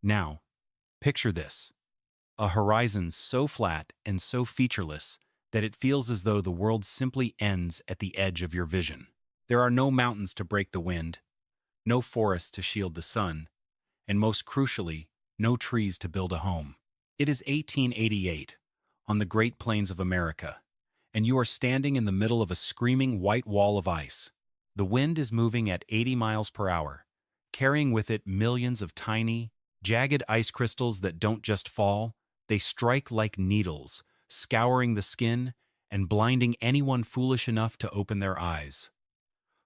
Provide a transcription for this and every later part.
Now, picture this. A horizon so flat and so featureless that it feels as though the world simply ends at the edge of your vision. There are no mountains to break the wind, no forests to shield the sun, and most crucially, no trees to build a home. It is 1888, on the Great Plains of America, and you are standing in the middle of a screaming white wall of ice. The wind is moving at 80 miles per hour, carrying with it millions of tiny, jagged ice crystals that don't just fall, they strike like needles, scouring the skin and blinding anyone foolish enough to open their eyes.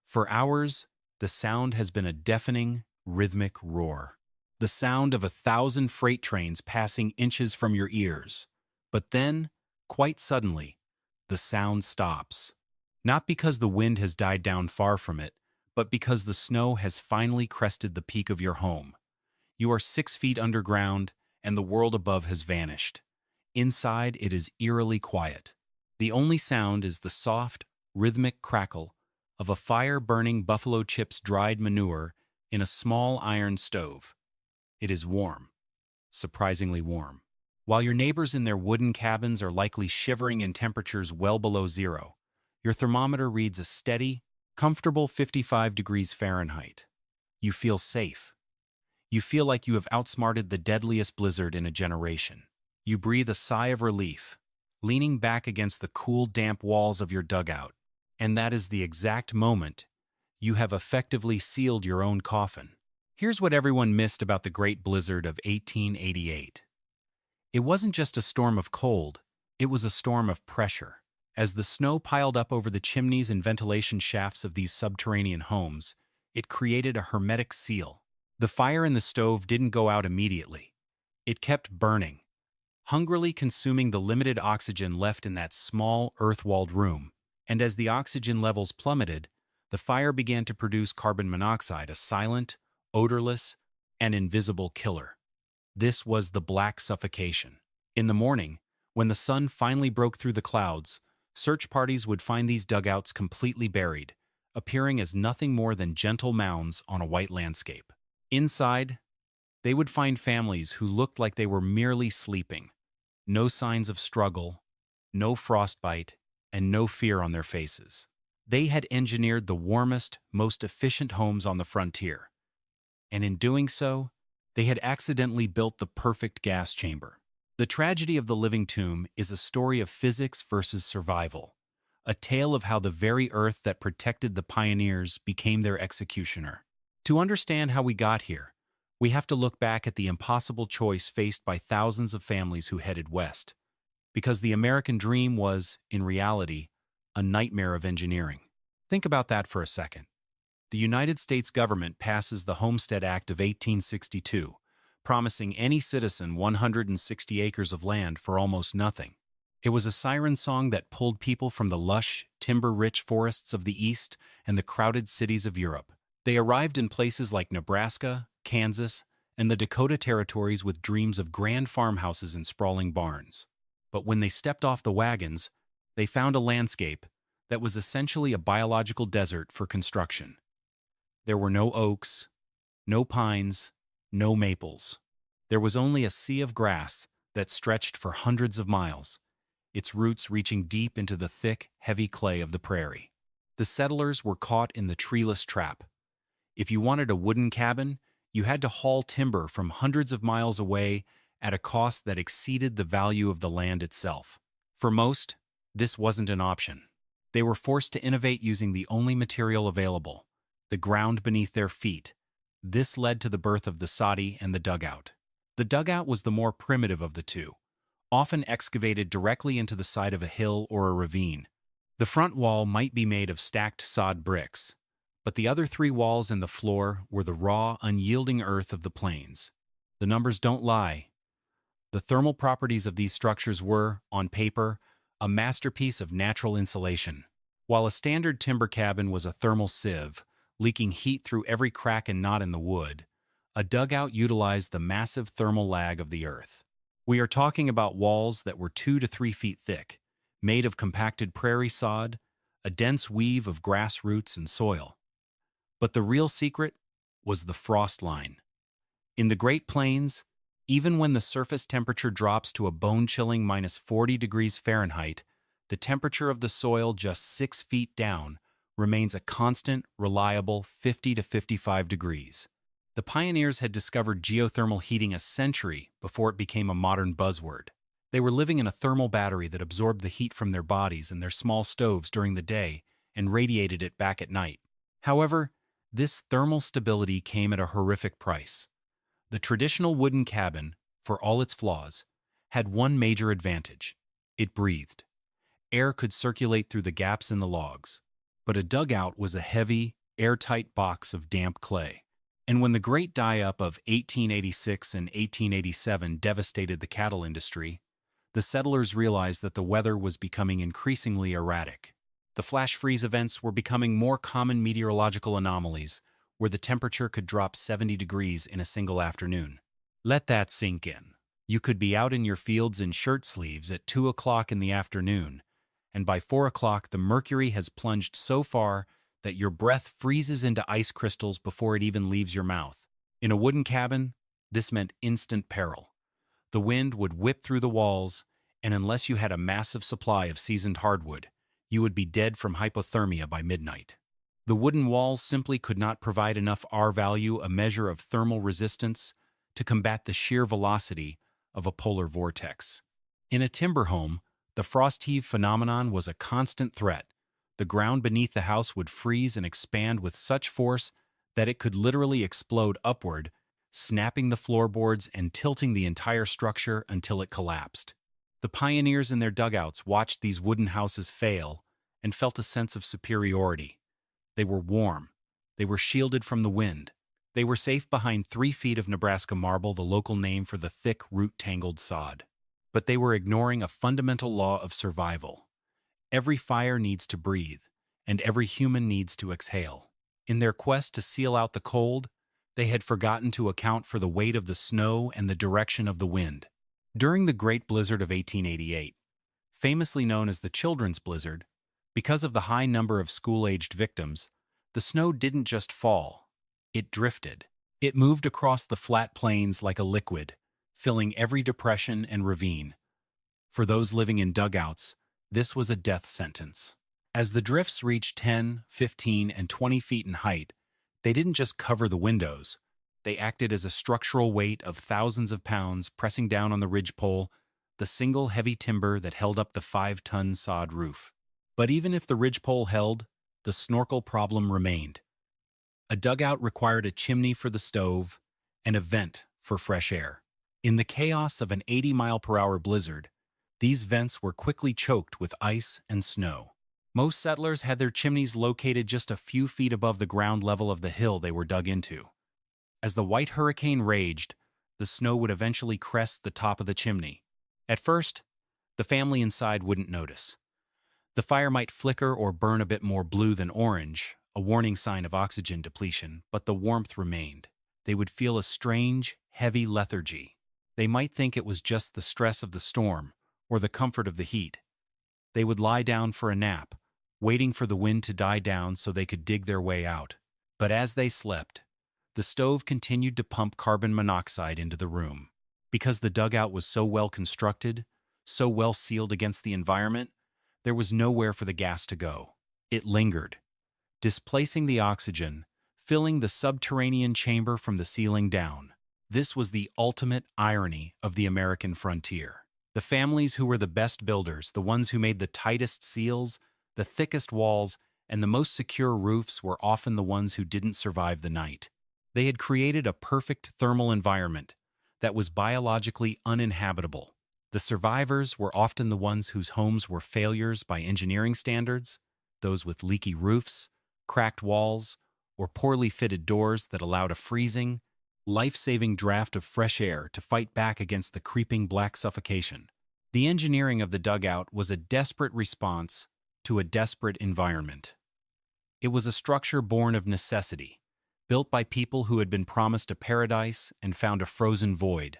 For hours, the sound has been a deafening, rhythmic roar. The sound of 1,000 freight trains passing inches from your ears. But then, quite suddenly, the sound stops. Not because the wind has died down far from it, but because the snow has finally crested the peak of your home. You are 6 feet underground, and the world above has vanished. Inside, it is eerily quiet. The only sound is the soft, rhythmic crackle of a fire burning buffalo chips dried manure in a small iron stove. It is warm, surprisingly warm. While your neighbors in their wooden cabins are likely shivering in temperatures well below zero, your thermometer reads a steady, comfortable 55 degrees Fahrenheit. You feel safe. You feel like you have outsmarted the deadliest blizzard in a generation. You breathe a sigh of relief, leaning back against the cool, damp walls of your dugout. And that is the exact moment you have effectively sealed your own coffin. Here's what everyone missed about the Great Blizzard of 1888. It wasn't just a storm of cold, it was a storm of pressure. As the snow piled up over the chimneys and ventilation shafts of these subterranean homes, it created a hermetic seal. The fire in the stove didn't go out immediately. It kept burning, hungrily consuming the limited oxygen left in that small, earth-walled room. And as the oxygen levels plummeted, the fire began to produce carbon monoxide, a silent, odorless, and invisible killer. This was the black suffocation. In the morning, when the sun finally broke through the clouds, search parties would find these dugouts completely buried, appearing as nothing more than gentle mounds on a white landscape. Inside, they would find families who looked like they were merely sleeping. No signs of struggle, no frostbite, and no fear on their faces. They had engineered the warmest, most efficient homes on the frontier. And in doing so, they had accidentally built the perfect gas chamber. The tragedy of the living tomb is a story of physics versus survival, a tale of how the very earth that protected the pioneers became their executioner. To understand how we got here, we have to look back at the impossible choice faced by thousands of families who headed west, because the American dream was, in reality, a nightmare of engineering. Think about that for a second. The United States government passes the Homestead Act of 1862, promising any citizen 160 acres of land for almost nothing. It was a siren song that pulled people from the lush, timber-rich forests of the East and the crowded cities of Europe. They arrived in places like Nebraska, Kansas, and the Dakota Territories with dreams of grand farmhouses and sprawling barns. But when they stepped off the wagons, they found a landscape that was essentially a biological desert for construction. There were no oaks, no pines, no maples. There was only a sea of grass that stretched for hundreds of miles, its roots reaching deep into the thick, heavy clay of the prairie. The settlers were caught in the treeless trap. If you wanted a wooden cabin, you had to haul timber from hundreds of miles away at a cost that exceeded the value of the land itself. For most, this wasn't an option. They were forced to innovate using the only material available, the ground beneath their feet. This led to the birth of the Soddie and the dugout. The dugout was the more primitive of the two, often excavated directly into the side of a hill or a ravine. The front wall might be made of stacked sod bricks, but the other 3 walls and the floor were the raw, unyielding earth of the plains. The numbers don't lie. The thermal properties of these structures were, on paper, a masterpiece of natural insulation. While a standard timber cabin was a thermal sieve, leaking heat through every crack and knot in the wood, a dugout utilized the massive thermal lag of the earth. We are talking about walls that were 2 to 3 feet thick, made of compacted prairie sod, a dense weave of grass roots and soil. But the real secret was the frost line. In the Great Plains, even when the surface temperature drops to a bone-chilling -40 degrees Fahrenheit, the temperature of the soil just 6 feet down remains a constant, reliable 50 to 55 degrees. The pioneers had discovered geothermal heating a century before it became a modern buzzword. They were living in a thermal battery that absorbed the heat from their bodies and their small stoves during the day and radiated it back at night. However, this thermal stability came at a horrific price. The traditional wooden cabin, for all its flaws, had one major advantage. It breathed. Air could circulate through the gaps in the logs. But a dugout was a heavy, airtight box of damp clay. And when the great die-up of 1886 and 1887 devastated the cattle industry, the settlers realized that the weather was becoming increasingly erratic. The flash freeze events were becoming more common meteorological anomalies, where the temperature could drop 70 degrees in a single afternoon. Let that sink in. You could be out in your fields in shirt sleeves at 2 o'clock in the afternoon, and by 4 o'clock the mercury has plunged so far that your breath freezes into ice crystals before it even leaves your mouth. In a wooden cabin, this meant instant peril. The wind would whip through the walls, and unless you had a massive supply of seasoned hardwood, you would be dead from hypothermia by midnight. The wooden walls simply could not provide enough R-value, a measure of thermal resistance, to combat the sheer velocity of a polar vortex. In a timber home, the frost heave phenomenon was a constant threat. The ground beneath the house would freeze and expand with such force that it could literally explode upward, snapping the floorboards and tilting the entire structure until it collapsed. The pioneers in their dugouts watched these wooden houses fail and felt a sense of superiority. They were warm. They were shielded from the wind. They were safe behind 3 feet of Nebraska marble, the local name for the thick, root-tangled sod. But they were ignoring a fundamental law of survival. Every fire needs to breathe, and every human needs to exhale. In their quest to seal out the cold, they had forgotten to account for the weight of the snow and the direction of the wind. During the Great Blizzard of 1888, famously known as the Children's Blizzard, because of the high number of school-aged victims, the snow didn't just fall, it drifted. It moved across the flat plains like a liquid, filling every depression and ravine. For those living in dugouts, this was a death sentence. As the drifts reached 10, 15, and 20 feet in height, they didn't just cover the windows. They acted as a structural weight of thousands of pounds pressing down on the ridgepole, the single heavy timber that held up the 5-ton sod roof. But even if the ridgepole held, the snorkel problem remained. A dugout required a chimney for the stove and a vent for fresh air. In the chaos of an 80-mile-per-hour blizzard, these vents were quickly choked with ice and snow. Most settlers had their chimneys located just a few feet above the ground level of the hill they were dug into. As the white hurricane raged, the snow would eventually crest the top of the chimney. At first, the family inside wouldn't notice. The fire might flicker or burn a bit more blue than orange, a warning sign of oxygen depletion, but the warmth remained. They would feel a strange, heavy lethargy. They might think it was just the stress of the storm or the comfort of the heat. They would lie down for a nap, waiting for the wind to die down so they could dig their way out. But as they slept, the stove continued to pump carbon monoxide into the room. Because the dugout was so well constructed, so well sealed against the environment, there was nowhere for the gas to go. It lingered, displacing the oxygen, filling the subterranean chamber from the ceiling down. This was the ultimate irony of the American frontier. The families who were the best builders, the ones who made the tightest seals, the thickest walls, and the most secure roofs were often the ones who didn't survive the night. They had created a perfect thermal environment that was biologically uninhabitable. The survivors were often the ones whose homes were failures by engineering standards, those with leaky roofs, cracked walls, or poorly fitted doors that allowed a freezing, life-saving draft of fresh air to fight back against the creeping black suffocation. The engineering of the dugout was a desperate response to a desperate environment. It was a structure born of necessity, built by people who had been promised a paradise and found a frozen void.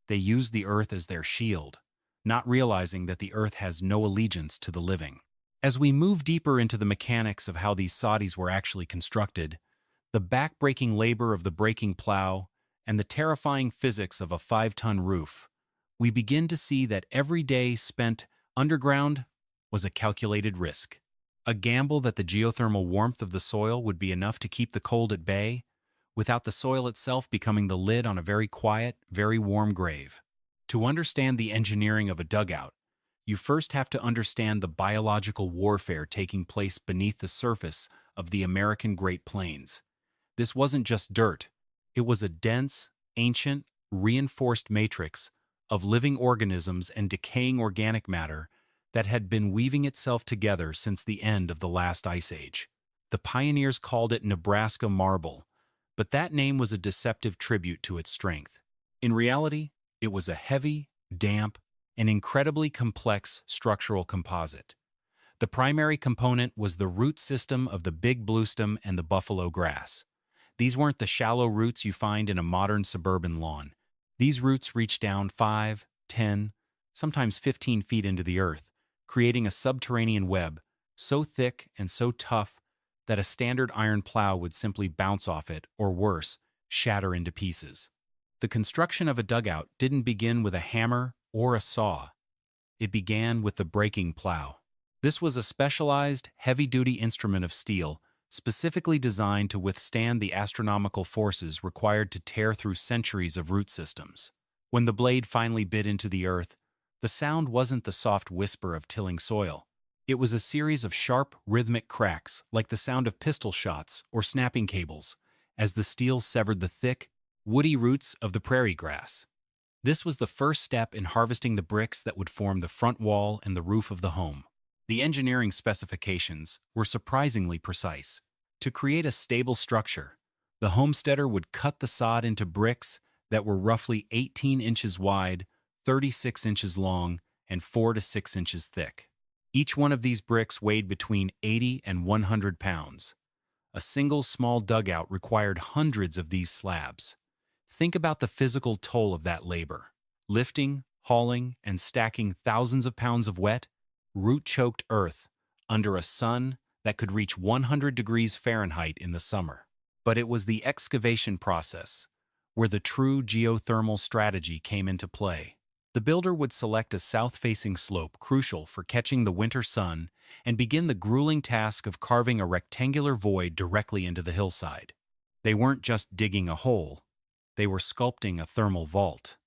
They used the earth as their shield, not realizing that the earth has no allegiance to the living. As we move deeper into the mechanics of how these Soddies were actually constructed, the back-breaking labor of the breaking plow and the terrifying physics of a 5-ton roof, we begin to see that every day spent underground was a calculated risk. A gamble that the geothermal warmth of the soil would be enough to keep the cold at bay, without the soil itself becoming the lid on a very quiet, very warm grave. To understand the engineering of a dugout, you first have to understand the biological warfare taking place beneath the surface of the American Great Plains. This wasn't just dirt. It was a dense, ancient, reinforced matrix of living organisms and decaying organic matter that had been weaving itself together since the end of the last ice age. The pioneers called it Nebraska Marble, but that name was a deceptive tribute to its strength. In reality, it was a heavy, damp, and incredibly complex structural composite. The primary component was the root system of the big bluestem and the buffalo grass. These weren't the shallow roots you find in a modern suburban lawn. These roots reached down 5, 10, sometimes 15 feet into the earth, creating a subterranean web so thick and so tough that a standard iron plow would simply bounce off it, or worse, shatter into pieces. The construction of a dugout didn't begin with a hammer or a saw. It began with the breaking plow. This was a specialized, heavy-duty instrument of steel, specifically designed to withstand the astronomical forces required to tear through centuries of root systems. When the blade finally bit into the earth, the sound wasn't the soft whisper of tilling soil. It was a series of sharp, rhythmic cracks, like the sound of pistol shots or snapping cables, as the steel severed the thick, woody roots of the prairie grass. This was the first step in harvesting the bricks that would form the front wall and the roof of the home. The engineering specifications were surprisingly precise. To create a stable structure, the homesteader would cut the sod into bricks that were roughly 18 inches wide, 36 inches long, and 4 to 6 inches thick. Each one of these bricks weighed between 80 and 100 pounds. A single small dugout required hundreds of these slabs. Think about the physical toll of that labor. Lifting, hauling, and stacking thousands of pounds of wet, root-choked earth under a sun that could reach 100 degrees Fahrenheit in the summer. But it was the excavation process where the true geothermal strategy came into play. The builder would select a south-facing slope crucial for catching the winter sun and begin the grueling task of carving a rectangular void directly into the hillside. They weren't just digging a hole, they were sculpting a thermal vault.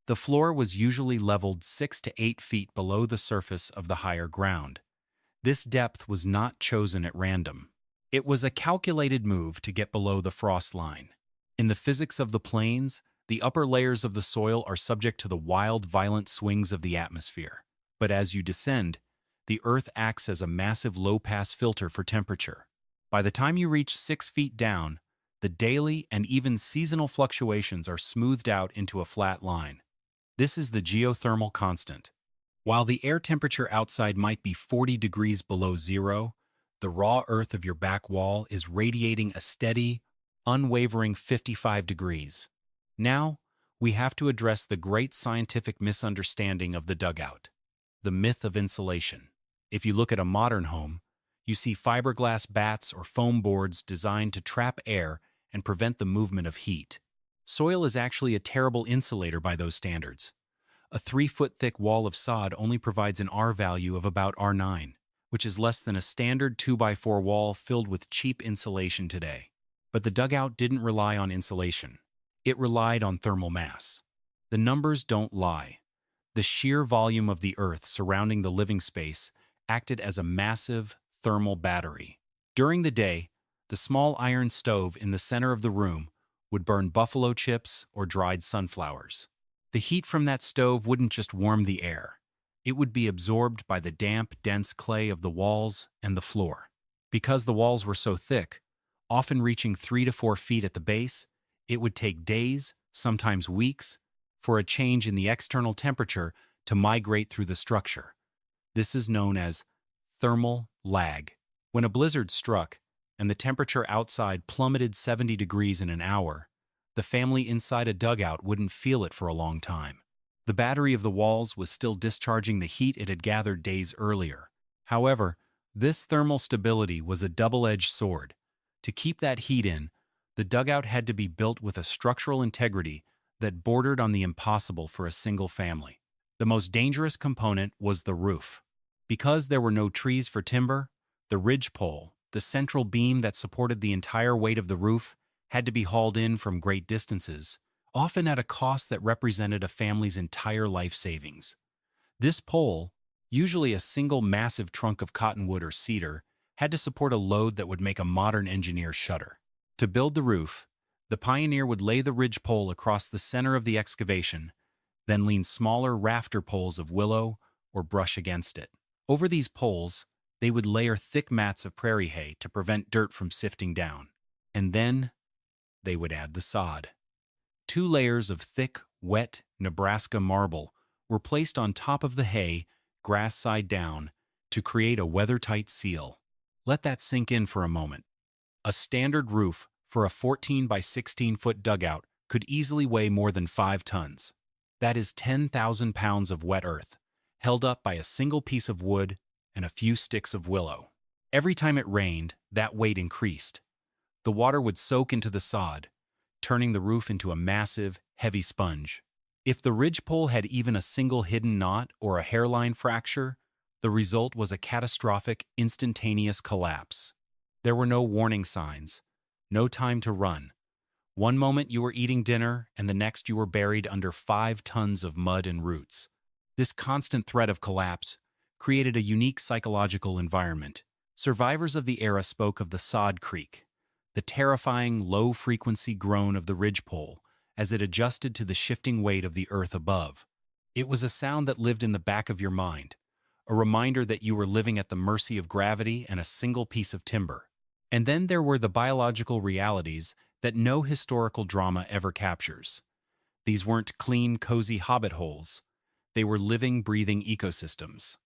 The floor was usually leveled 6 to 8 feet below the surface of the higher ground. This depth was not chosen at random. It was a calculated move to get below the frost line. In the physics of the plains, the upper layers of the soil are subject to the wild, violent swings of the atmosphere. But as you descend, the earth acts as a massive low-pass filter for temperature. By the time you reach 6 feet down, the daily and even seasonal fluctuations are smoothed out into a flat line. This is the geothermal constant. While the air temperature outside might be 40 degrees below zero, the raw earth of your back wall is radiating a steady, unwavering 55 degrees. Now, we have to address the great scientific misunderstanding of the dugout, the myth of insulation. If you look at a modern home, you see fiberglass bats or foam boards designed to trap air and prevent the movement of heat. Soil is actually a terrible insulator by those standards. A 3-foot-thick wall of sod only provides an R value of about R9, which is less than a standard 2x4 wall filled with cheap insulation today. But the dugout didn't rely on insulation. It relied on thermal mass. The numbers don't lie. The sheer volume of the earth surrounding the living space acted as a massive thermal battery. During the day, the small iron stove in the center of the room would burn buffalo chips or dried sunflowers. The heat from that stove wouldn't just warm the air. It would be absorbed by the damp, dense clay of the walls and the floor. Because the walls were so thick, often reaching 3 to 4 feet at the base, it would take days, sometimes weeks, for a change in the external temperature to migrate through the structure. This is known as thermal lag. When a blizzard struck and the temperature outside plummeted 70 degrees in an hour, the family inside a dugout wouldn't feel it for a long time. The battery of the walls was still discharging the heat it had gathered days earlier. However, this thermal stability was a double-edged sword. To keep that heat in, The dugout had to be built with a structural integrity that bordered on the impossible for a single family. The most dangerous component was the roof. Because there were no trees for timber, the ridge pole, the central beam that supported the entire weight of the roof, had to be hauled in from great distances, often at a cost that represented a family's entire life savings. This pole, usually a single massive trunk of cottonwood or cedar, had to support a load that would make a modern engineer shudder. To build the roof, the pioneer would lay the ridge pole across the center of the excavation, then lean smaller rafter poles of willow or brush against it. Over these poles, they would layer thick mats of prairie hay to prevent dirt from sifting down. And then they would add the sod. 2 layers of thick, wet Nebraska marble were placed on top of the hay, grass side down, to create a weather-tight seal. Let that sink in for a moment. A standard roof for a 14 by 16-foot dugout could easily weigh more than 5 tons. That is 10,000 pounds of wet earth, held up by a single piece of wood and a few sticks of willow. Every time it rained, that weight increased. The water would soak into the sod, turning the roof into a massive, heavy sponge. If the ridgepole had even a single hidden knot or a hairline fracture, the result was a catastrophic, instantaneous collapse. There were no warning signs, no time to run. One moment you were eating dinner, and the next you were buried under 5 tons of mud and roots. This constant threat of collapse created a unique psychological environment. Survivors of the era spoke of the sod creak, the terrifying low-frequency groan of the ridgepole as it adjusted to the shifting weight of the earth above. It was a sound that lived in the back of your mind, a reminder that you were living at the mercy of gravity and a single piece of timber. And then there were the biological realities that no historical drama ever captures. These weren't clean, cozy hobbit holes. They were living, breathing ecosystems.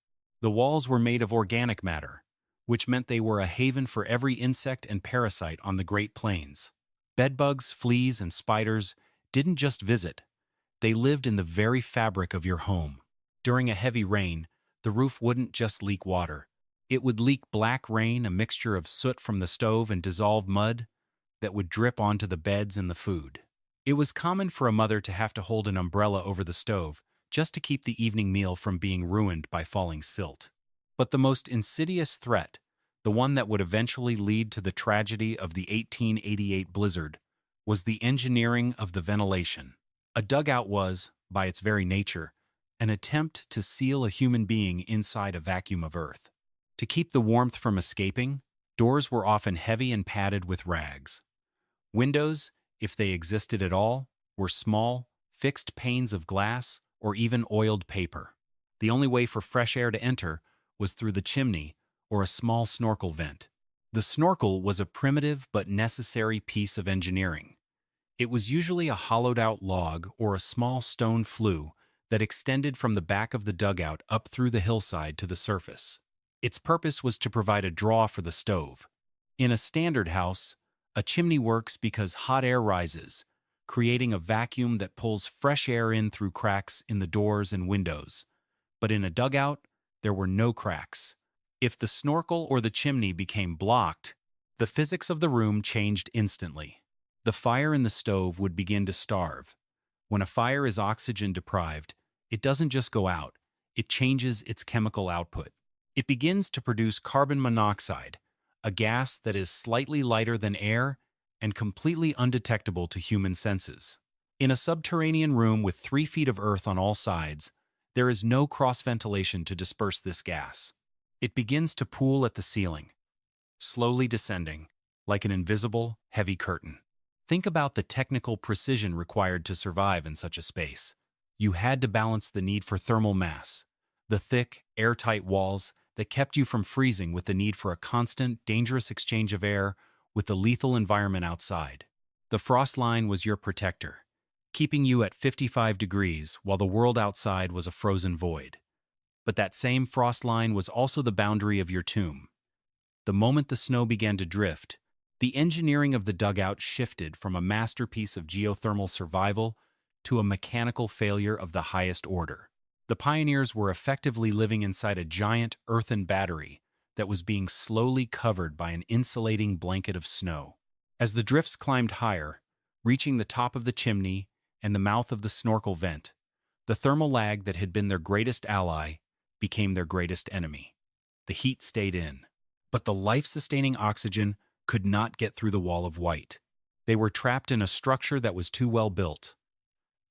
The walls were made of organic matter, which meant they were a haven for every insect and parasite on the Great Plains. Bedbugs, fleas, and spiders didn't just visit. They lived in the very fabric of your home. During a heavy rain, the roof wouldn't just leak water. It would leak black rain, a mixture of soot from the stove and dissolved mud, that would drip onto the beds and the food. It was common for a mother to have to hold an umbrella over the stove just to keep the evening meal from being ruined by falling silt. But the most insidious threat, the one that would eventually lead to the tragedy of the 1888 blizzard, was the engineering of the ventilation. A dugout was, by its very nature, an attempt to seal a human being inside a vacuum of earth. To keep the warmth from escaping, doors were often heavy and padded with rags. Windows, if they existed at all, were small, fixed panes of glass or even oiled paper. The only way for fresh air to enter was through the chimney or a small snorkel vent. The snorkel was a primitive but necessary piece of engineering. It was usually a hollowed-out log or a small stone flue that extended from the back of the dugout up through the hillside to the surface. Its purpose was to provide a draw for the stove. In a standard house, a chimney works because hot air rises, creating a vacuum that pulls fresh air in through cracks in the doors and windows. But in a dugout, there were no cracks. If the snorkel or the chimney became blocked, the physics of the room changed instantly. The fire in the stove would begin to starve. When a fire is oxygen-deprived, it doesn't just go out, it changes its chemical output. It begins to produce carbon monoxide, a gas that is slightly lighter than air and completely undetectable to human senses. In a subterranean room with 3 feet of earth on all sides, there is no cross-ventilation to disperse this gas. It begins to pool at the ceiling, slowly descending, like an invisible, heavy curtain. Think about the technical precision required to survive in such a space. You had to balance the need for thermal mass, the thick, airtight walls that kept you from freezing with the need for a constant, dangerous exchange of air with the lethal environment outside. The frost line was your protector, keeping you at 55 degrees while the world outside was a frozen void. But that same frost line was also the boundary of your tomb. The moment the snow began to drift, the engineering of the dugout shifted from a masterpiece of geothermal survival to a mechanical failure of the highest order. The pioneers were effectively living inside a giant earthen battery that was being slowly covered by an insulating blanket of snow. As the drifts climbed higher, reaching the top of the chimney and the mouth of the snorkel vent, the thermal lag that had been their greatest ally became their greatest enemy. The heat stayed in, but the life-sustaining oxygen could not get through the wall of white. They were trapped in a structure that was too well built.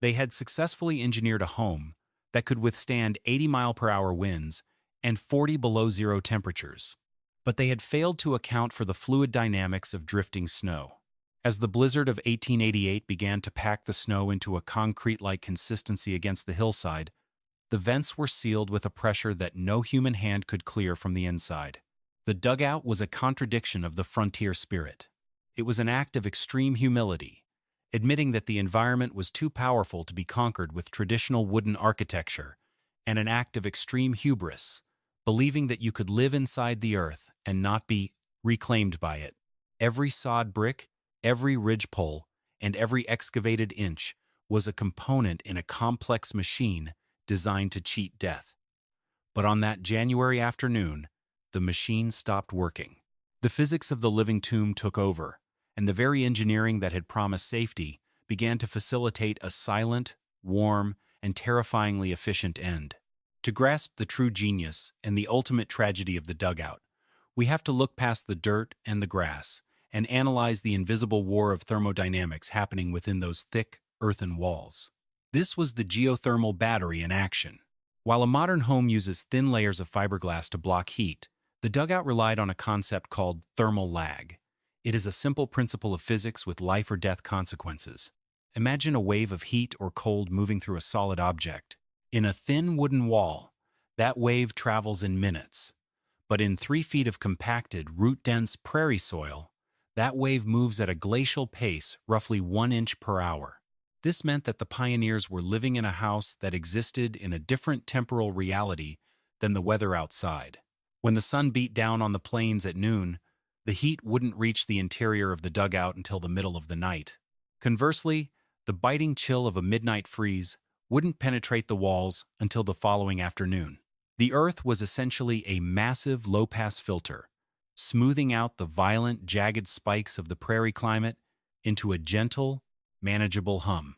They had successfully engineered a home that could withstand 80-mile-per-hour winds and 40 below zero temperatures, but they had failed to account for the fluid dynamics of drifting snow. As the blizzard of 1888 began to pack the snow into a concrete-like consistency against the hillside, the vents were sealed with a pressure that no human hand could clear from the inside. The dugout was a contradiction of the frontier spirit. It was an act of extreme humility, admitting that the environment was too powerful to be conquered with traditional wooden architecture, and an act of extreme hubris, believing that you could live inside the earth and not be reclaimed by it. Every sod brick, every ridgepole, and every excavated inch was a component in a complex machine designed to cheat death. But on that January afternoon, the machine stopped working. The physics of the living tomb took over, and the very engineering that had promised safety began to facilitate a silent, warm, and terrifyingly efficient end. To grasp the true genius and the ultimate tragedy of the dugout, we have to look past the dirt and the grass and analyze the invisible war of thermodynamics happening within those thick, earthen walls. This was the geothermal battery in action. While a modern home uses thin layers of fiberglass to block heat, the dugout relied on a concept called thermal lag. It is a simple principle of physics with life or death consequences. Imagine a wave of heat or cold moving through a solid object. In a thin wooden wall, that wave travels in minutes. But in 3 feet of compacted, root-dense prairie soil, that wave moves at a glacial pace, roughly 1 inch per hour. This meant that the pioneers were living in a house that existed in a different temporal reality than the weather outside. When the sun beat down on the plains at noon, the heat wouldn't reach the interior of the dugout until the middle of the night. Conversely, the biting chill of a midnight freeze wouldn't penetrate the walls until the following afternoon. The earth was essentially a massive low-pass filter, smoothing out the violent, jagged spikes of the prairie climate into a gentle, manageable hum.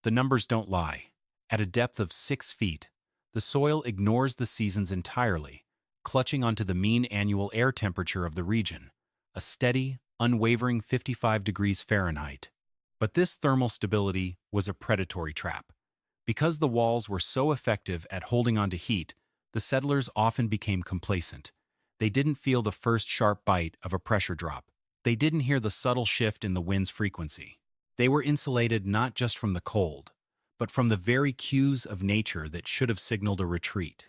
The numbers don't lie. At a depth of 6 feet, the soil ignores the seasons entirely, clutching onto the mean annual air temperature of the region, a steady, unwavering 55 degrees Fahrenheit. But this thermal stability was a predatory trap. Because the walls were so effective at holding onto heat, the settlers often became complacent. They didn't feel the first sharp bite of a pressure drop. They didn't hear the subtle shift in the wind's frequency. They were insulated not just from the cold, but from the very cues of nature that should have signaled a retreat.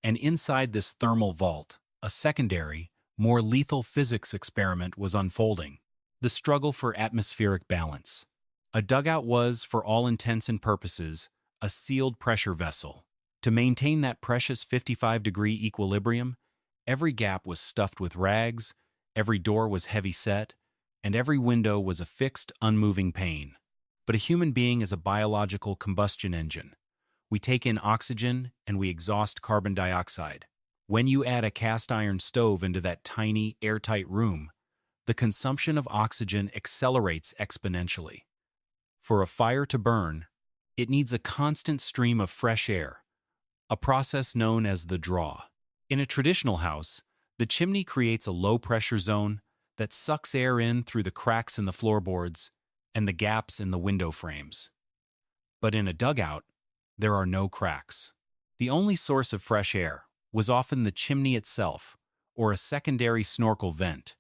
And inside this thermal vault, a secondary, more lethal physics experiment was unfolding: the struggle for atmospheric balance. A dugout was, for all intents and purposes, a sealed pressure vessel. To maintain that precious 55-degree equilibrium, every gap was stuffed with rags, every door was heavy set, and every window was a fixed, unmoving pane. But a human being is a biological combustion engine. We take in oxygen and we exhaust carbon dioxide. When you add a cast iron stove into that tiny, airtight room, the consumption of oxygen accelerates exponentially. For a fire to burn, it needs a constant stream of fresh air, a process known as the draw. In a traditional house, the chimney creates a low-pressure zone that sucks air in through the cracks in the floorboards and the gaps in the window frames. But in a dugout, there are no cracks. The only source of fresh air was often the chimney itself, or a secondary snorkel vent.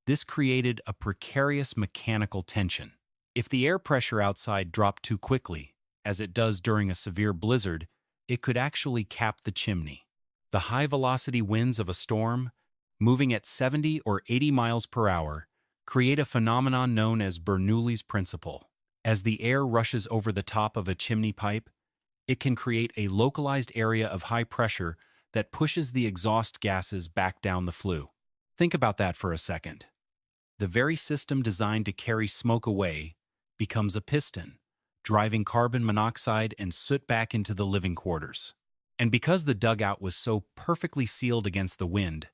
This created a precarious mechanical tension. If the air pressure outside dropped too quickly, as it does during a severe blizzard, it could actually cap the chimney. The high-velocity winds of a storm, moving at 70 or 80 miles per hour, create a phenomenon known as Bernoulli's principle. As the air rushes over the top of a chimney pipe, it can create a localized area of high pressure that pushes the exhaust gases back down the flue. Think about that for a second. The very system designed to carry smoke away becomes a piston, driving carbon monoxide and soot back into the living quarters. And because the dugout was so perfectly sealed against the wind,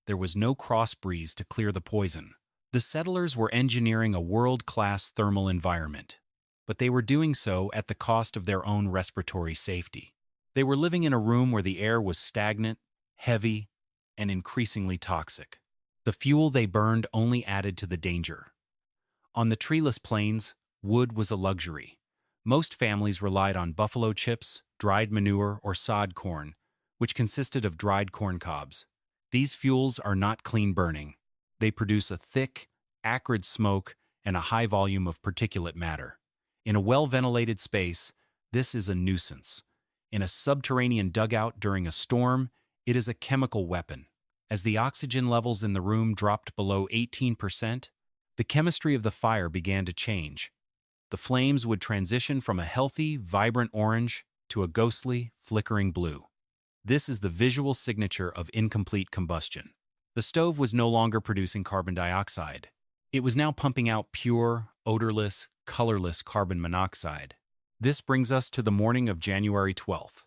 there was no cross breeze to clear the poison. The settlers were engineering a world-class thermal environment, but they were doing so at the cost of their own respiratory safety. They were living in a room where the air was stagnant, heavy, and increasingly toxic. The fuel they burned only added to the danger. On the treeless plains, wood was a luxury. Most families relied on buffalo chips, dried manure, or sod corn, which consisted of dried corn cobs. These fuels are not clean burning. They produce a thick, acrid smoke and a high volume of particulate matter. In a well-ventilated space, this is a nuisance. In a subterranean dugout during a storm, it is a chemical weapon. As the oxygen levels in the room dropped below 18%, the chemistry of the fire began to change. The flames would transition from a healthy, vibrant orange to a ghostly, flickering blue. This is the visual signature of incomplete combustion. The stove was no longer producing carbon dioxide. It was now pumping out pure, odorless, colorless carbon monoxide. This brings us to the morning of January 12th,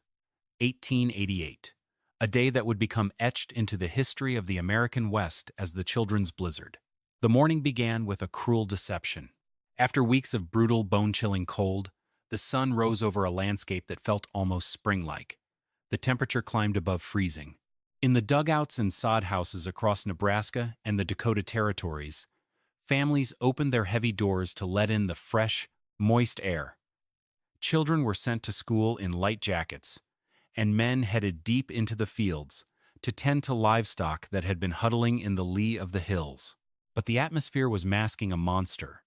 1888, a day that would become etched into the history of the American West as the Children's Blizzard. The morning began with a cruel deception. After weeks of brutal, bone-chilling cold, the sun rose over a landscape that felt almost spring-like. The temperature climbed above freezing. In the dugouts and sod houses across Nebraska and the Dakota Territories, families opened their heavy doors to let in the fresh, moist air. Children were sent to school in light jackets, and men headed deep into the fields to tend to livestock that had been huddling in the lee of the hills. But the atmosphere was masking a monster.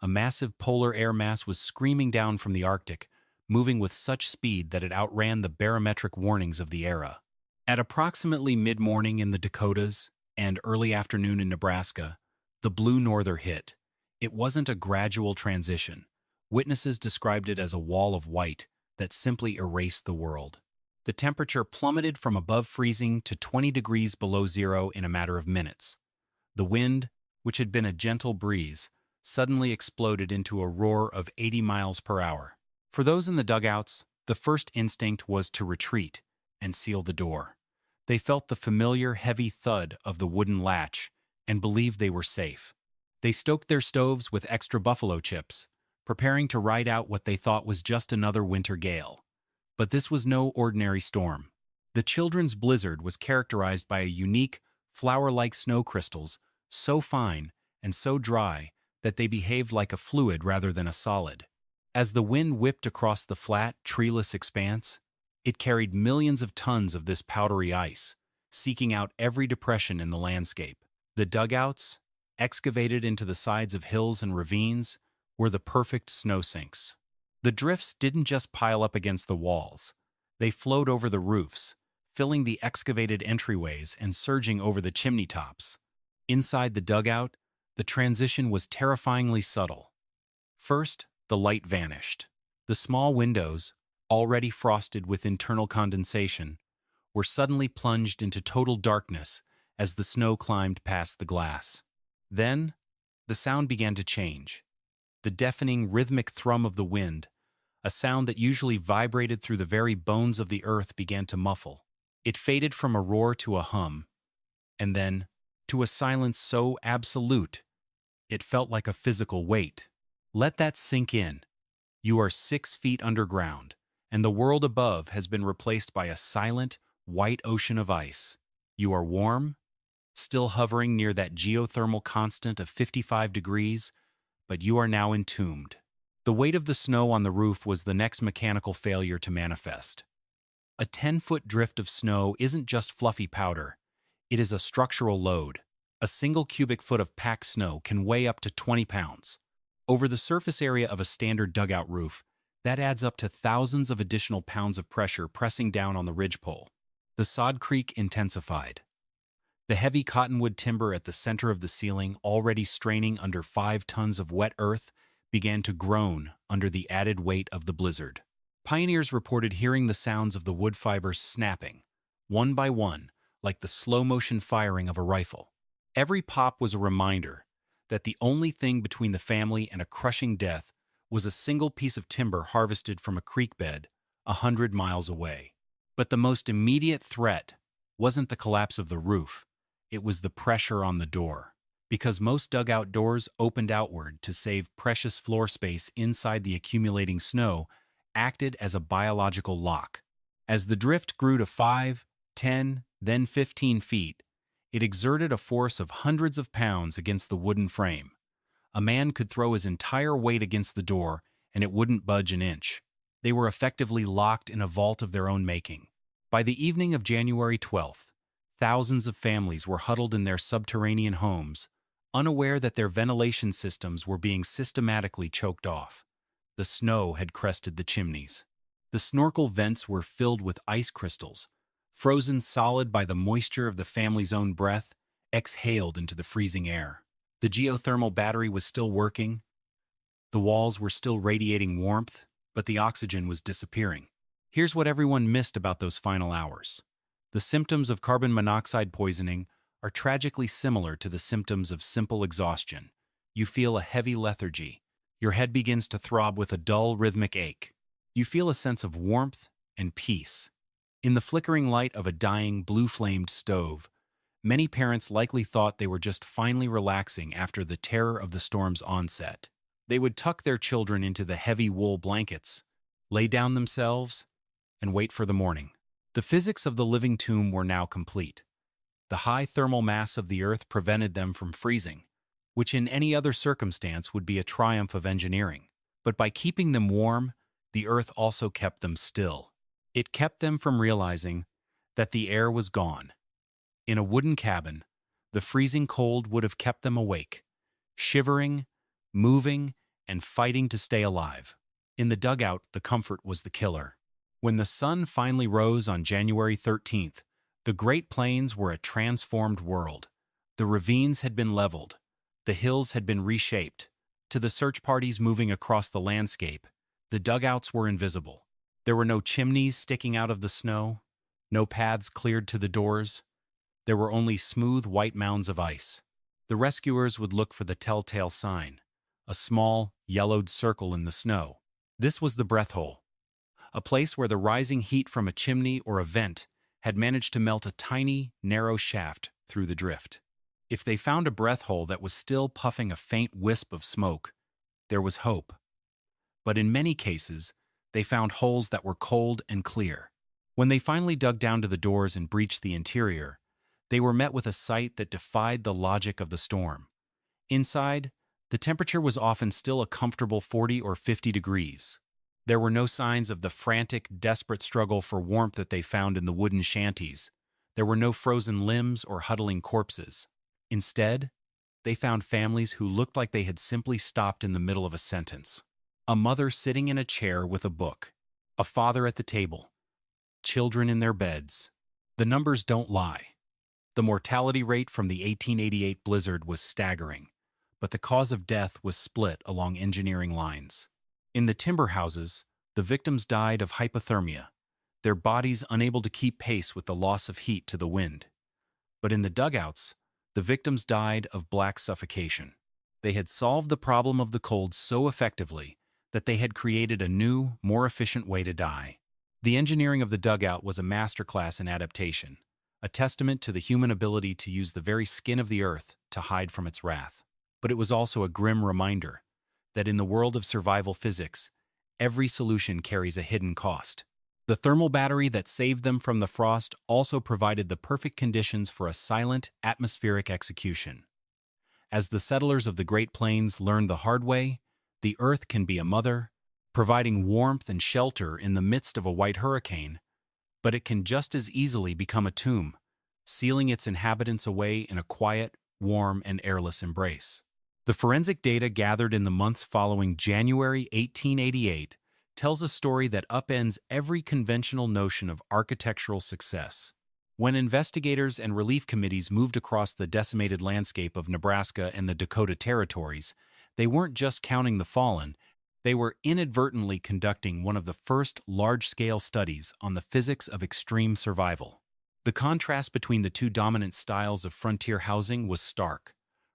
A massive polar air mass was screaming down from the Arctic, moving with such speed that it outran the barometric warnings of the era. At approximately mid-morning in the Dakotas and early afternoon in Nebraska, the blue norther hit. It wasn't a gradual transition. Witnesses described it as a wall of white that simply erased the world. The temperature plummeted from above freezing to 20 degrees below zero in a matter of minutes. The wind, which had been a gentle breeze, suddenly exploded into a roar of 80 miles per hour. For those in the dugouts, the first instinct was to retreat and seal the door. They felt the familiar heavy thud of the wooden latch and believed they were safe. They stoked their stoves with extra buffalo chips, preparing to ride out what they thought was just another winter gale. But this was no ordinary storm. The Children's Blizzard was characterized by a unique, flour-like snow crystals, so fine and so dry that they behaved like a fluid rather than a solid. As the wind whipped across the flat, treeless expanse, it carried millions of tons of this powdery ice, seeking out every depression in the landscape. The dugouts, excavated into the sides of hills and ravines, were the perfect snow sinks. The drifts didn't just pile up against the walls. They flowed over the roofs, filling the excavated entryways and surging over the chimney tops. Inside the dugout, the transition was terrifyingly subtle. First, the light vanished. The small windows, already frosted with internal condensation, were suddenly plunged into total darkness as the snow climbed past the glass. Then, the sound began to change. The deafening, rhythmic thrum of the wind, a sound that usually vibrated through the very bones of the earth, began to muffle. It faded from a roar to a hum, and then to a silence so absolute it felt like a physical weight. Let that sink in. You are 6 feet underground, and the world above has been replaced by a silent, white ocean of ice. You are warm, still hovering near that geothermal constant of 55 degrees, but you are now entombed. The weight of the snow on the roof was the next mechanical failure to manifest. A 10-foot drift of snow isn't just fluffy powder. It is a structural load. A single cubic foot of packed snow can weigh up to 20 pounds. Over the surface area of a standard dugout roof, that adds up to thousands of additional pounds of pressure pressing down on the ridgepole. The sod creak intensified. The heavy cottonwood timber at the center of the ceiling, already straining under 5 tons of wet earth, began to groan under the added weight of the blizzard. Pioneers reported hearing the sounds of the wood fibers snapping, one by one, like the slow-motion firing of a rifle. Every pop was a reminder that the only thing between the family and a crushing death was a single piece of timber harvested from a creek bed 100 miles away. But the most immediate threat wasn't the collapse of the roof. It was the pressure on the door. because most dugout doors opened outward to save precious floor space inside the accumulating snow, acted as a biological lock. As the drift grew to 5, 10, then 15 feet, it exerted a force of hundreds of pounds against the wooden frame. A man could throw his entire weight against the door, and it wouldn't budge an inch. They were effectively locked in a vault of their own making. By the evening of January 12th, thousands of families were huddled in their subterranean homes, unaware that their ventilation systems were being systematically choked off. The snow had crested the chimneys. The snorkel vents were filled with ice crystals, frozen solid by the moisture of the family's own breath, exhaled into the freezing air. The geothermal battery was still working. The walls were still radiating warmth, but the oxygen was disappearing. Here's what everyone missed about those final hours. The symptoms of carbon monoxide poisoning are tragically similar to the symptoms of simple exhaustion. You feel a heavy lethargy. Your head begins to throb with a dull, rhythmic ache. You feel a sense of warmth and peace. In the flickering light of a dying, blue-flamed stove, many parents likely thought they were just finally relaxing after the terror of the storm's onset. They would tuck their children into the heavy wool blankets, lay down themselves, and wait for the morning. The physics of the living tomb were now complete. The high thermal mass of the earth prevented them from freezing, which in any other circumstance would be a triumph of engineering. But by keeping them warm, the earth also kept them still. It kept them from realizing that the air was gone. In a wooden cabin, the freezing cold would have kept them awake, shivering, moving, and fighting to stay alive. In the dugout, the comfort was the killer. When the sun finally rose on January 13th, the Great Plains were a transformed world. The ravines had been leveled. The hills had been reshaped. To the search parties moving across the landscape, the dugouts were invisible. There were no chimneys sticking out of the snow, no paths cleared to the doors. There were only smooth white mounds of ice. The rescuers would look for the telltale sign, a small, yellowed circle in the snow. This was the breath hole, a place where the rising heat from a chimney or a vent had managed to melt a tiny, narrow shaft through the drift. If they found a breath hole that was still puffing a faint wisp of smoke, there was hope. But in many cases, they found holes that were cold and clear. When they finally dug down to the doors and breached the interior, they were met with a sight that defied the logic of the storm. Inside, the temperature was often still a comfortable 40 or 50 degrees. There were no signs of the frantic, desperate struggle for warmth that they found in the wooden shanties. There were no frozen limbs or huddling corpses. Instead, they found families who looked like they had simply stopped in the middle of a sentence. A mother sitting in a chair with a book, a father at the table, children in their beds. The numbers don't lie. The mortality rate from the 1888 blizzard was staggering, but the cause of death was split along engineering lines. In the timber houses, the victims died of hypothermia, their bodies unable to keep pace with the loss of heat to the wind. But in the dugouts, the victims died of black suffocation. They had solved the problem of the cold so effectively that they had created a new, more efficient way to die. The engineering of the dugout was a masterclass in adaptation, a testament to the human ability to use the very skin of the earth to hide from its wrath. But it was also a grim reminder that in the world of survival physics, every solution carries a hidden cost. The thermal battery that saved them from the frost also provided the perfect conditions for a silent, atmospheric execution. As the settlers of the Great Plains learned the hard way, the earth can be a mother, providing warmth and shelter in the midst of a white hurricane, but it can just as easily become a tomb, sealing its inhabitants away in a quiet, warm, and airless embrace. The forensic data gathered in the months following January 1888 tells a story that upends every conventional notion of architectural success. When investigators and relief committees moved across the decimated landscape of Nebraska and the Dakota Territories, they weren't just counting the fallen, they were inadvertently conducting one of the first large-scale studies on the physics of extreme survival. The contrast between the two dominant styles of frontier housing was stark,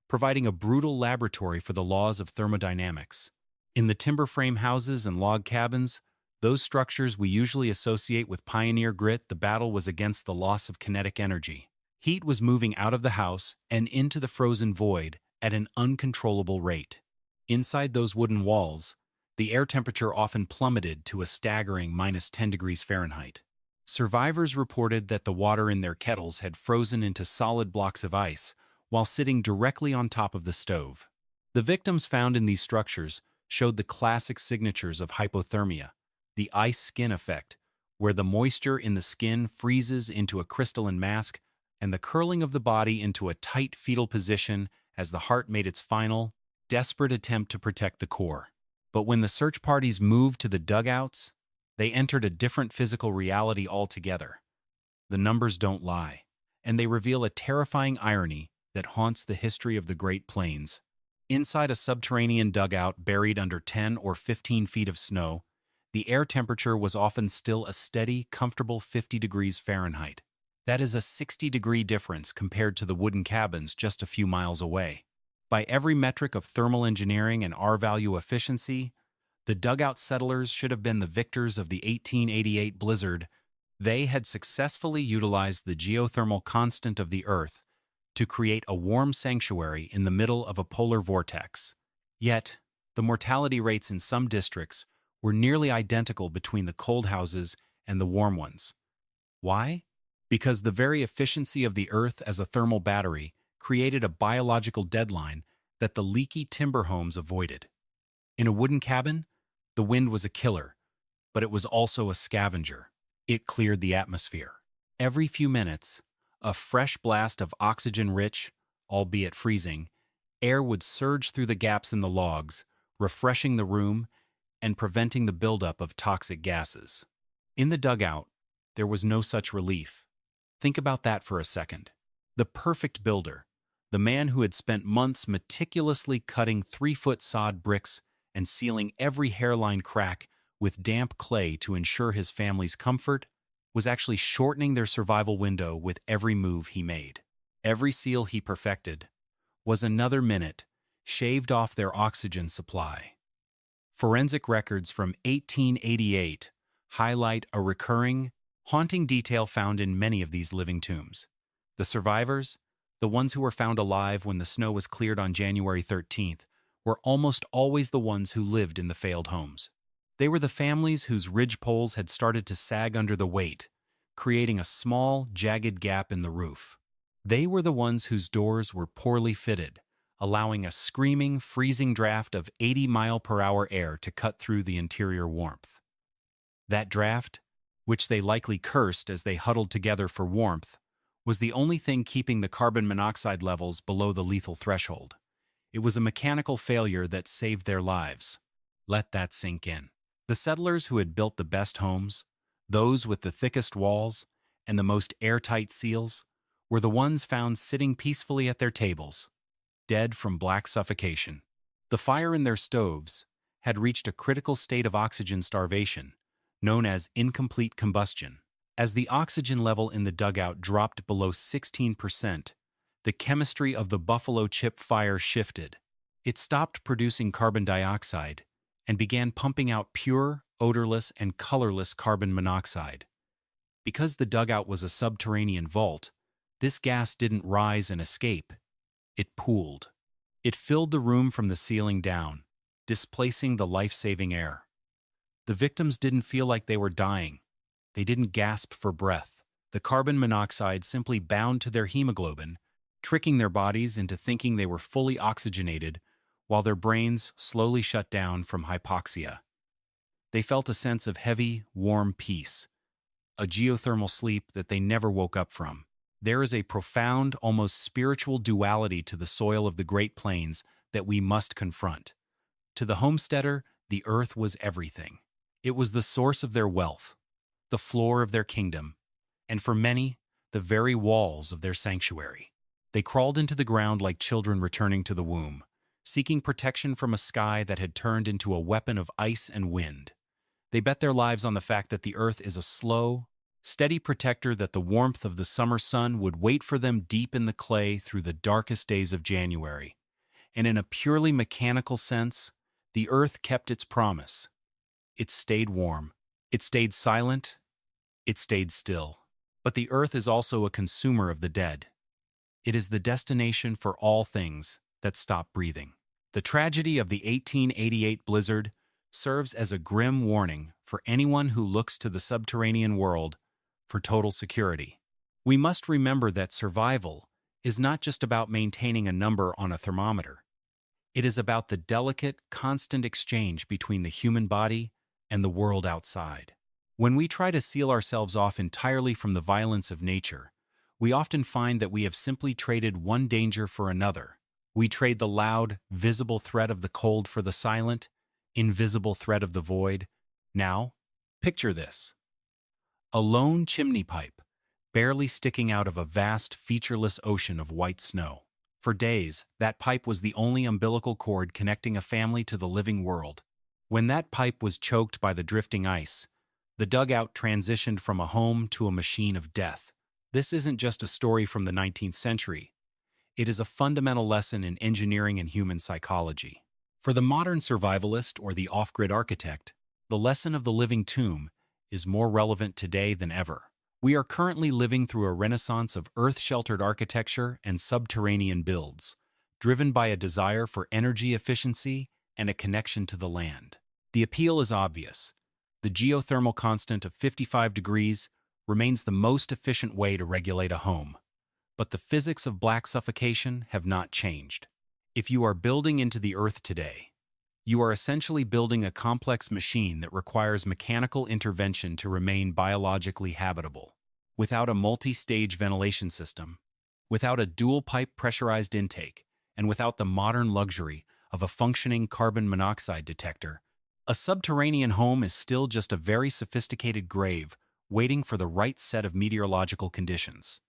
providing a brutal laboratory for the laws of thermodynamics. In the timber frame houses and log cabins, those structures we usually associate with pioneer grit, the battle was against the loss of kinetic energy. Heat was moving out of the house and into the frozen void at an uncontrollable rate. Inside those wooden walls, the air temperature often plummeted to a staggering -10 degrees Fahrenheit. Survivors reported that the water in their kettles had frozen into solid blocks of ice while sitting directly on top of the stove. The victims found in these structures showed the classic signatures of hypothermia, the ice skin effect, where the moisture in the skin freezes into a crystalline mask, and the curling of the body into a tight fetal position as the heart made its final, desperate attempt to protect the core. But when the search parties moved to the dugouts, they entered a different physical reality altogether. The numbers don't lie, and they reveal a terrifying irony that haunts the history of the Great Plains. Inside a subterranean dugout buried under 10 or 15 feet of snow, the air temperature was often still a steady, comfortable 50 degrees Fahrenheit. That is a 60-degree difference compared to the wooden cabins just a few miles away. By every metric of thermal engineering and R-value efficiency, the dugout settlers should have been the victors of the 1888 blizzard. They had successfully utilized the geothermal constant of the Earth to create a warm sanctuary in the middle of a polar vortex. Yet, the mortality rates in some districts were nearly identical between the cold houses and the warm ones. Why? Because the very efficiency of the Earth as a thermal battery created a biological deadline that the leaky timber homes avoided. In a wooden cabin, the wind was a killer, but it was also a scavenger. It cleared the atmosphere. Every few minutes, a fresh blast of oxygen-rich, albeit freezing, air would surge through the gaps in the logs, refreshing the room and preventing the buildup of toxic gases. In the dugout, there was no such relief. Think about that for a second. The perfect builder, the man who had spent months meticulously cutting 3-foot sod bricks and sealing every hairline crack with damp clay to ensure his family's comfort, was actually shortening their survival window with every move he made. Every seal he perfected was another minute shaved off their oxygen supply. Forensic records from 1888 highlight a recurring, haunting detail found in many of these living tombs. The survivors, the ones who were found alive when the snow was cleared on January 13th, were almost always the ones who lived in the failed homes. They were the families whose ridgepoles had started to sag under the weight, creating a small, jagged gap in the roof. They were the ones whose doors were poorly fitted, allowing a screaming, freezing draft of 80-mile-per-hour air to cut through the interior warmth. That draft, which they likely cursed as they huddled together for warmth, was the only thing keeping the carbon monoxide levels below the lethal threshold. It was a mechanical failure that saved their lives. Let that sink in. The settlers who had built the best homes, those with the thickest walls and the most airtight seals, were the ones found sitting peacefully at their tables, dead from black suffocation. The fire in their stoves had reached a critical state of oxygen starvation, known as incomplete combustion. As the oxygen level in the dugout dropped below 16%, the chemistry of the buffalo chip fire shifted. It stopped producing carbon dioxide and began pumping out pure, odorless, and colorless carbon monoxide. Because the dugout was a subterranean vault, this gas didn't rise and escape. It pooled. It filled the room from the ceiling down, displacing the life-saving air. The victims didn't feel like they were dying. They didn't gasp for breath. The carbon monoxide simply bound to their hemoglobin, tricking their bodies into thinking they were fully oxygenated, while their brains slowly shut down from hypoxia. They felt a sense of heavy, warm peace, a geothermal sleep that they never woke up from. There is a profound, almost spiritual duality to the soil of the Great Plains that we must confront. To the homesteader, the earth was everything. It was the source of their wealth, the floor of their kingdom, and for many, the very walls of their sanctuary. They crawled into the ground like children returning to the womb, seeking protection from a sky that had turned into a weapon of ice and wind. They bet their lives on the fact that the earth is a slow, steady protector, that the warmth of the summer sun would wait for them deep in the clay through the darkest days of January. And in a purely mechanical sense, the earth kept its promise. It stayed warm. It stayed silent. It stayed still. But the earth is also a consumer of the dead. It is the destination for all things that stop breathing. The tragedy of the 1888 blizzard serves as a grim warning for anyone who looks to the subterranean world for total security. We must remember that survival is not just about maintaining a number on a thermometer. It is about the delicate, constant exchange between the human body and the world outside. When we try to seal ourselves off entirely from the violence of nature, we often find that we have simply traded one danger for another. We trade the loud, visible threat of the cold for the silent, invisible threat of the void. Now, picture this. A lone chimney pipe, barely sticking out of a vast, featureless ocean of white snow. For days, that pipe was the only umbilical cord connecting a family to the living world. When that pipe was choked by the drifting ice, the dugout transitioned from a home to a machine of death. This isn't just a story from the 19th century. It is a fundamental lesson in engineering and human psychology. For the modern survivalist or the off-grid architect, the lesson of the living tomb is more relevant today than ever. We are currently living through a renaissance of earth-sheltered architecture and subterranean builds, driven by a desire for energy efficiency and a connection to the land. The appeal is obvious. The geothermal constant of 55 degrees remains the most efficient way to regulate a home. But the physics of black suffocation have not changed. If you are building into the earth today, you are essentially building a complex machine that requires mechanical intervention to remain biologically habitable. Without a multi-stage ventilation system, without a dual-pipe pressurized intake, and without the modern luxury of a functioning carbon monoxide detector, a subterranean home is still just a very sophisticated grave waiting for the right set of meteorological conditions.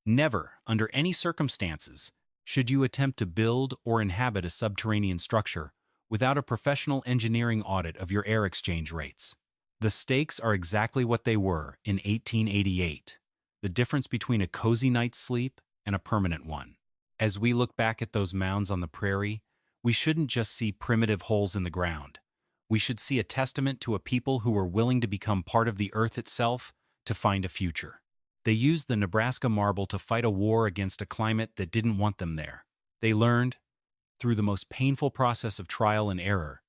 Never, under any circumstances, should you attempt to build or inhabit a subterranean structure without a professional engineering audit of your air exchange rates. The stakes are exactly what they were in 1888, the difference between a cozy night's sleep and a permanent one. As we look back at those mounds on the prairie, we shouldn't just see primitive holes in the ground. We should see a testament to a people who were willing to become part of the earth itself to find a future. They used the Nebraska Marble to fight a war against a climate that didn't want them there. They learned, through the most painful process of trial and error,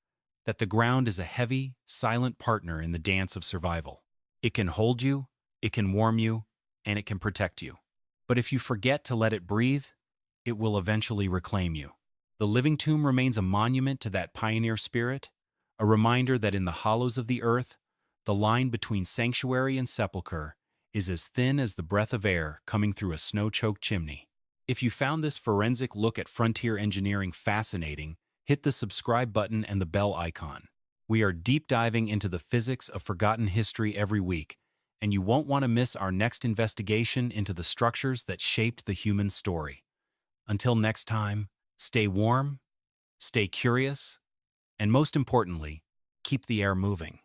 that the ground is a heavy, silent partner in the dance of survival. It can hold you, it can warm you, and it can protect you. But if you forget to let it breathe, it will eventually reclaim you. The living tomb remains a monument to that pioneer spirit, a reminder that in the hollows of the earth, the line between sanctuary and sepulchre is as thin as the breath of air coming through a snow-choked chimney. If you found this forensic look at frontier engineering fascinating, hit the subscribe button and the bell icon. We are deep diving into the physics of forgotten history every week, and you won't want to miss our next investigation into the structures that shaped the human story. Until next time, stay warm, stay curious, and most importantly, keep the air moving.